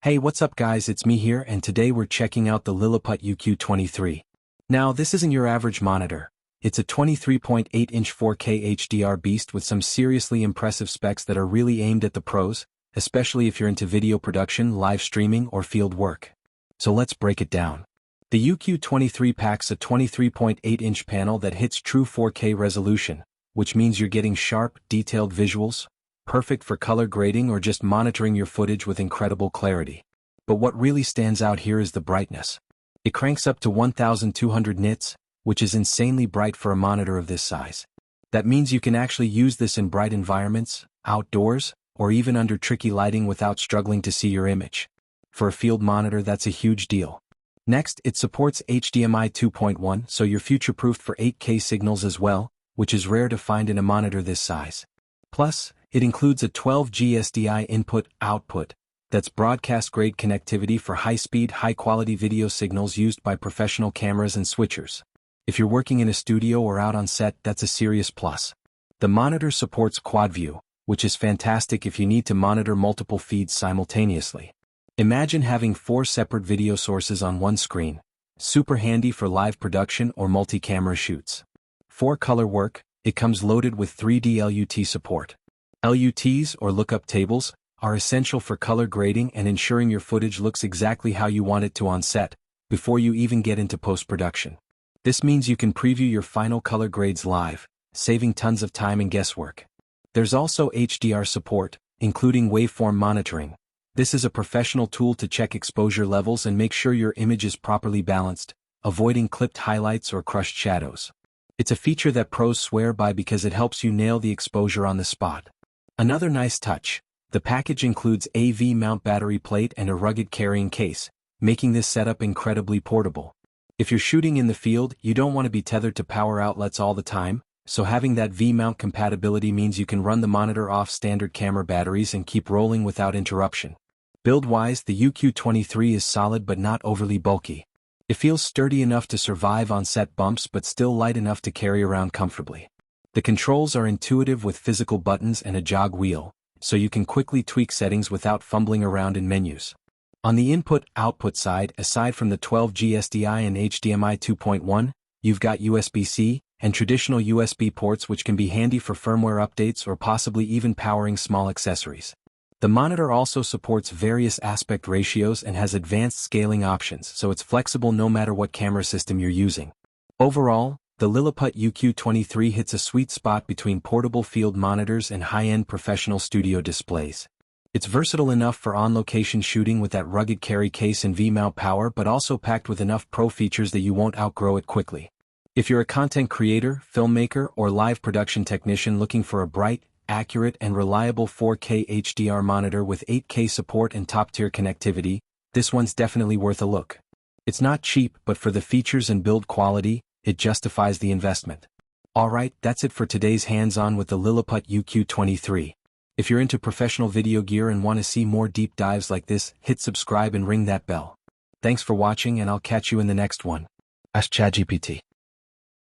Hey, what's up guys, it's me here and today we're checking out the LILLIPUT UQ23. Now this isn't your average monitor. It's a 23.8-inch 4K HDR beast with some seriously impressive specs that are really aimed at the pros, especially if you're into video production, live streaming, or field work. So let's break it down. The UQ23 packs a 23.8-inch panel that hits true 4K resolution, which means you're getting sharp, detailed visuals, perfect for color grading or just monitoring your footage with incredible clarity. But what really stands out here is the brightness. It cranks up to 1200 nits, which is insanely bright for a monitor of this size. That means you can actually use this in bright environments, outdoors, or even under tricky lighting without struggling to see your image. For a field monitor, that's a huge deal. Next, it supports HDMI 2.1, so you're future-proofed for 8K signals as well, which is rare to find in a monitor this size. Plus, it includes a 12G-SDI input-output, that's broadcast-grade connectivity for high-speed, high-quality video signals used by professional cameras and switchers. If you're working in a studio or out on set, that's a serious plus. The monitor supports quad view, which is fantastic if you need to monitor multiple feeds simultaneously. Imagine having 4 separate video sources on one screen, super handy for live production or multi-camera shoots. For color work, it comes loaded with 3D LUT support. LUTs, or lookup tables, are essential for color grading and ensuring your footage looks exactly how you want it to on set, before you even get into post-production. This means you can preview your final color grades live, saving tons of time and guesswork. There's also HDR support, including waveform monitoring. This is a professional tool to check exposure levels and make sure your image is properly balanced, avoiding clipped highlights or crushed shadows. It's a feature that pros swear by because it helps you nail the exposure on the spot. Another nice touch, the package includes a V-mount battery plate and a rugged carrying case, making this setup incredibly portable. If you're shooting in the field, you don't want to be tethered to power outlets all the time, so having that V-mount compatibility means you can run the monitor off standard camera batteries and keep rolling without interruption. Build-wise, the UQ23 is solid but not overly bulky. It feels sturdy enough to survive on-set bumps but still light enough to carry around comfortably. The controls are intuitive with physical buttons and a jog wheel, so you can quickly tweak settings without fumbling around in menus. On the input-output side, aside from the 12G-SDI and HDMI 2.1, you've got USB-C and traditional USB ports which can be handy for firmware updates or possibly even powering small accessories. The monitor also supports various aspect ratios and has advanced scaling options, so it's flexible no matter what camera system you're using. Overall, the LILLIPUT UQ23 hits a sweet spot between portable field monitors and high-end professional studio displays. It's versatile enough for on-location shooting with that rugged carry case and V-mount power, but also packed with enough pro features that you won't outgrow it quickly. If you're a content creator, filmmaker, or live production technician looking for a bright, accurate, and reliable 4K HDR monitor with 8K support and top-tier connectivity, this one's definitely worth a look. It's not cheap, but for the features and build quality, it justifies the investment. Alright, that's it for today's hands-on with the LILLIPUT UQ23. If you're into professional video gear and want to see more deep dives like this, hit subscribe and ring that bell. Thanks for watching and I'll catch you in the next one. Ask ChatGPT.